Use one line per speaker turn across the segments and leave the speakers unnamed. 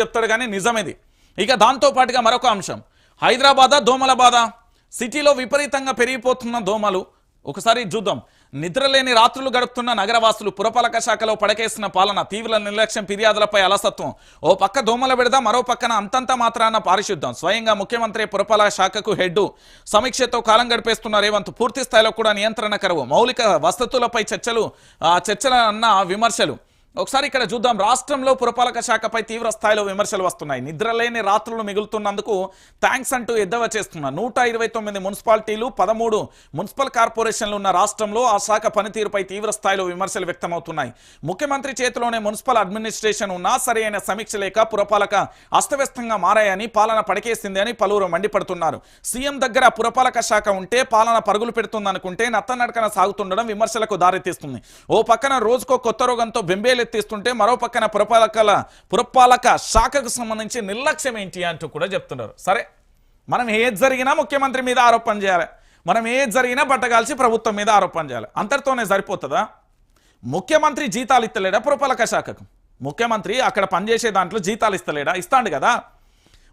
చెప్తాడు కానీ నిజమేది. ఇక దాంతో పాటుగా మరొక అంశం, హైదరాబాద్ దోమల బాధ. సిటీలో విపరీతంగా పెరిగిపోతున్న దోమలు. ఒకసారి చూద్దాం. నిద్రలేని రాత్రులు గడుపుతున్న నగరవాసులు. పురపాలక శాఖలో పడకేసిన పాలన, తీవ్ర నిర్లక్ష్యం, ఫిర్యాదులపై అలసత్వం. ఓ పక్క దోమల విడద, మరో పక్కన అంతంత మాత్రాన పారిశుద్ధం. స్వయంగా ముఖ్యమంత్రి పురపాలక శాఖకు హెడ్. సమీక్షతో కాలం గడిపేస్తున్న రేవంత్. పూర్తి స్థాయిలో కూడా నియంత్రణ కరువు. మౌలిక వసతులపై చర్చలు అన్న విమర్శలు. ఒకసారి ఇక్కడ చూద్దాం. రాష్ట్రంలో పురపాలక శాఖపై తీవ్ర స్థాయిలో విమర్శలు వస్తున్నాయి. నిద్రలేని రాత్రులు మిగులుతున్నందుకు థ్యాంక్స్ అంటూ ఎద్దవ చేస్తున్నారు. 129 మున్సిపాలిటీలు, 13 మున్సిపల్ కార్పొరేషన్లు ఉన్న రాష్ట్రంలో ఆ శాఖ పనితీరుపై తీవ్ర స్థాయిలో విమర్శలు వ్యక్తమవుతున్నాయి. ముఖ్యమంత్రి చేతిలోనే మున్సిపల్ అడ్మినిస్ట్రేషన్ ఉన్నా సరైన సమీక్ష లేక పురపాలక అస్తవ్యస్తంగా మారాయని, పాలన పడికేసింది అని పలువురు మండిపడుతున్నారు. సీఎం దగ్గర పురపాలక శాఖ ఉంటే పాలన పరుగులు పెడుతుందనుకుంటే నత్తనడకన సాగుతుండడం విమర్శలకు దారితీస్తుంది. ఓ పక్కన రోజుకో కొత్త రోగంతో బెంబేలు ఎత్తిస్తుంటే మరో పక్కన పురపాలక శాఖకు సంబంధించి నిర్లక్ష్యం ఏంటి అంటూ కూడా చెప్తున్నారు. సరే, మనం ఏది జరిగినా ముఖ్యమంత్రి మీద ఆరోపణ చేయాలి, మనం ఏది జరిగినా బట్టగాల్చి ప్రభుత్వం మీద ఆరోపణ చేయాలి. అంతటితోనే సరిపోతుందా? ముఖ్యమంత్రి జీతాలు ఇస్తలేడా పురపాలక శాఖకు? ముఖ్యమంత్రి అక్కడ పనిచేసే దాంట్లో జీతాలు ఇస్తలేడా? ఇస్తాడు కదా.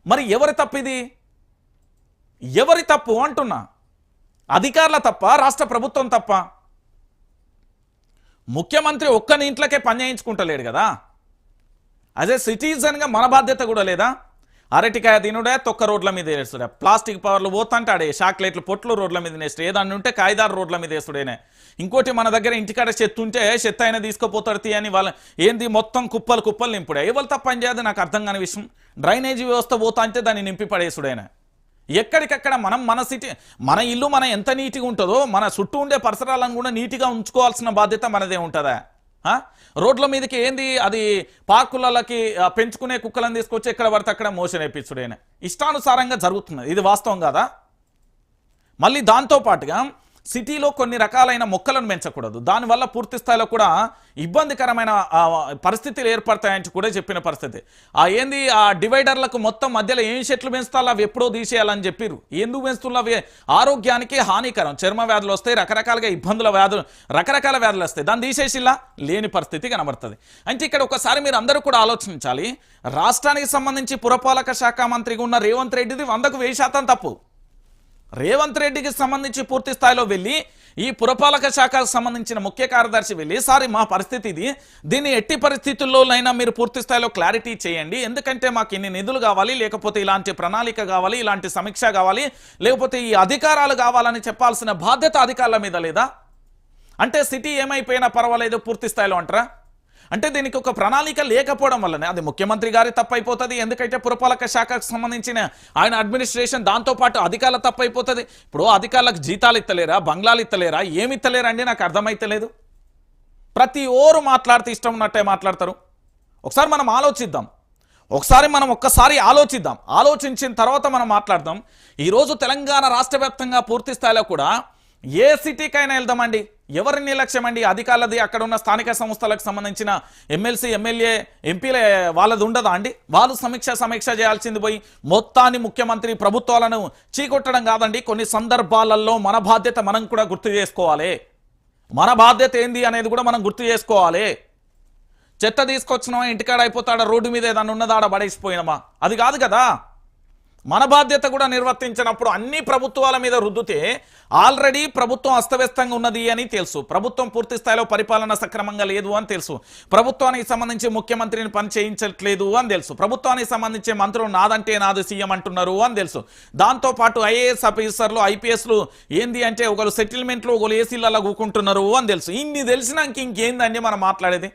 మరి ఎవరి తప్పు ఇది? ఎవరి తప్పు అంటున్నా? అధికారుల తప్ప, రాష్ట్ర ప్రభుత్వం తప్ప? ముఖ్యమంత్రి ఒక్కని ఇంట్లోకే పని చేయించుకుంటలేడు కదా. అదే సిటిజన్గా మన బాధ్యత కూడా లేదా? అరటికాయ తినుడే, తొక్క రోడ్ల మీద వేస్తుడే, ప్లాస్టిక్ పవర్లు పోతంటాడే, చాక్లెట్లు పొట్లు రోడ్ల మీద వేస్తాడు, ఏదన్నా ఉంటే కాయిదారు రోడ్ల మీద వేస్తుడేనే. ఇంకోటి, మన దగ్గర ఇంటికాడ చెత్త ఉంటే చెత్త అయినా తీసుకుపోతాడు అని వాళ్ళ ఏంది మొత్తం కుప్పలు నింపుడే. ఎవరు తప్ప పని చేయదు నాకు అర్థం కాని విషయం. డ్రైనేజీ వ్యవస్థ పోతా అంటే దాన్ని నింపి పడేసుడైనా. ఎక్కడికక్కడ మనం మన సిటీ, మన ఇల్లు మన ఎంత నీట్గా ఉంటుందో మన చుట్టూ ఉండే పరిసరాలను కూడా నీట్గా ఉంచుకోవాల్సిన బాధ్యత మనదే ఉంటుందా? రోడ్ల మీదకి ఏంది అది పార్కులకి పెంచుకునే కుక్కలను తీసుకొచ్చి ఎక్కడ పడితే అక్కడ మోషన్ వేయించుడైనా ఇష్టానుసారంగా జరుగుతున్నది. ఇది వాస్తవం కాదా? మళ్ళీ దాంతోపాటుగా సిటీలో కొన్ని రకాలైన మొక్కలను పెంచకూడదు, దానివల్ల పూర్తి స్థాయిలో కూడా ఇబ్బందికరమైన పరిస్థితులు ఏర్పడతాయంటూ కూడా చెప్పిన పరిస్థితి. ఏంది ఆ డివైడర్లకు మొత్తం మధ్యలో ఏం చెట్లు పెంచుతాలో అవి ఎప్పుడో తీసేయాలని చెప్పారు. ఎందుకు పెంచుతున్నా? అవి ఆరోగ్యానికి హానికరం, చర్మ వ్యాధులు వస్తాయి, రకరకాలుగా రకరకాల వ్యాధులు వస్తాయి. దాన్ని తీసేసిలా లేని పరిస్థితి కనబడుతుంది. అంటే ఇక్కడ ఒకసారి మీరు అందరూ కూడా ఆలోచించాలి. రాష్ట్రానికి సంబంధించి పురపాలక శాఖ మంత్రిగా ఉన్న రేవంత్ రెడ్డిది 100కు 1000% తప్పు. రేవంత్ రెడ్డికి సంబంధించి పూర్తి స్థాయిలో వెళ్ళి ఈ పురపాలక శాఖకు సంబంధించిన ముఖ్య కార్యదర్శి వెళ్ళి సారీ మా పరిస్థితి ఇది, దీన్ని ఎట్టి పరిస్థితుల్లోనైనా మీరు పూర్తి స్థాయిలో క్లారిటీ చేయండి, ఎందుకంటే మాకు ఇన్ని నిధులు కావాలి, లేకపోతే ఇలాంటి ప్రణాళిక కావాలి, ఇలాంటి సమీక్ష కావాలి, లేకపోతే ఈ అధికారాలు కావాలని చెప్పాల్సిన బాధ్యత అధికారుల మీద లేదా? అంటే సిటీ ఏమైపోయినా పర్వాలేదు పూర్తి స్థాయిలో అంటారా? అంటే దీనికి ఒక ప్రణాళిక లేకపోవడం వల్లనే అది ముఖ్యమంత్రి గారి తప్పైపోతుంది. ఎందుకంటే పురపాలక శాఖకు సంబంధించిన ఆయన అడ్మినిస్ట్రేషన్, దాంతోపాటు అధికారుల తప్పైపోతుంది. ఇప్పుడు అధికారులకు జీతాలు ఇస్తలేరా, బంగ్లాలు ఇస్తలేరా, ఏమి ఇస్తలేరండి? నాకు అర్థమైతలేదు. ప్రతి ఓరు మాట్లాడితే ఇష్టం ఉన్నట్టే మాట్లాడతారు. ఒకసారి మనం ఆలోచిద్దాం. ఒక్కసారి ఆలోచించిన తర్వాత మనం మాట్లాడదాం. ఈరోజు తెలంగాణ రాష్ట్ర వ్యాప్తంగా పూర్తి స్థాయిలో కూడా ఏ సిటీకైనా వెళ్దామండి, ఎవరి నిర్లక్ష్యం అండి? అధికారులది, అక్కడ ఉన్న స్థానిక సంస్థలకు సంబంధించిన ఎమ్మెల్సీ, ఎమ్మెల్యే, ఎంపీల వాళ్ళది ఉండదా అండి? వాళ్ళు సమీక్ష చేయాల్సింది పోయి మొత్తాన్ని ముఖ్యమంత్రి ప్రభుత్వాలను చీకొట్టడం కాదండి. కొన్ని సందర్భాలలో మన బాధ్యత మనం కూడా గుర్తు చేసుకోవాలి. మన బాధ్యత ఏంది అనేది కూడా మనం గుర్తు చేసుకోవాలి. చెత్త తీసుకొచ్చినామా, ఇంటికాడ అయిపోతాడా, రోడ్డు మీద ఏదన్నా ఉన్నదాడ పడేసిపోయినామా, అది కాదు కదా. మన బాధ్యత కూడా నిర్వర్తించినప్పుడు అన్ని ప్రభుత్వాల మీద రుద్దుతే ఆల్రెడీ ప్రభుత్వం అస్తవ్యస్తంగా ఉన్నది అని తెలుసు, ప్రభుత్వం పూర్తి స్థాయిలో పరిపాలన సక్రమంగా లేదు అని తెలుసు, ప్రభుత్వానికి సంబంధించి ముఖ్యమంత్రిని పని చేయించట్లేదు అని తెలుసు, ప్రభుత్వానికి సంబంధించే మంత్రులు నాదంటే నాది సీఎం అంటున్నారు అని తెలుసు. దాంతోపాటు ఐఏఎస్ ఆఫీసర్లు, ఐపీఎస్లు ఏంది అంటే ఒకరు సెటిల్మెంట్లు, ఒకరు ఏసీలలో కూకుంటున్నారు అని తెలుసు. ఇన్ని తెలిసినాక ఇంకేందండి మనం మాట్లాడేది?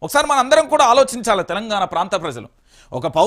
ఒకసారి మన అందరం కూడా ఆలోచించాలి. తెలంగాణ ప్రాంత ప్రజలు, ఒక పౌరుడు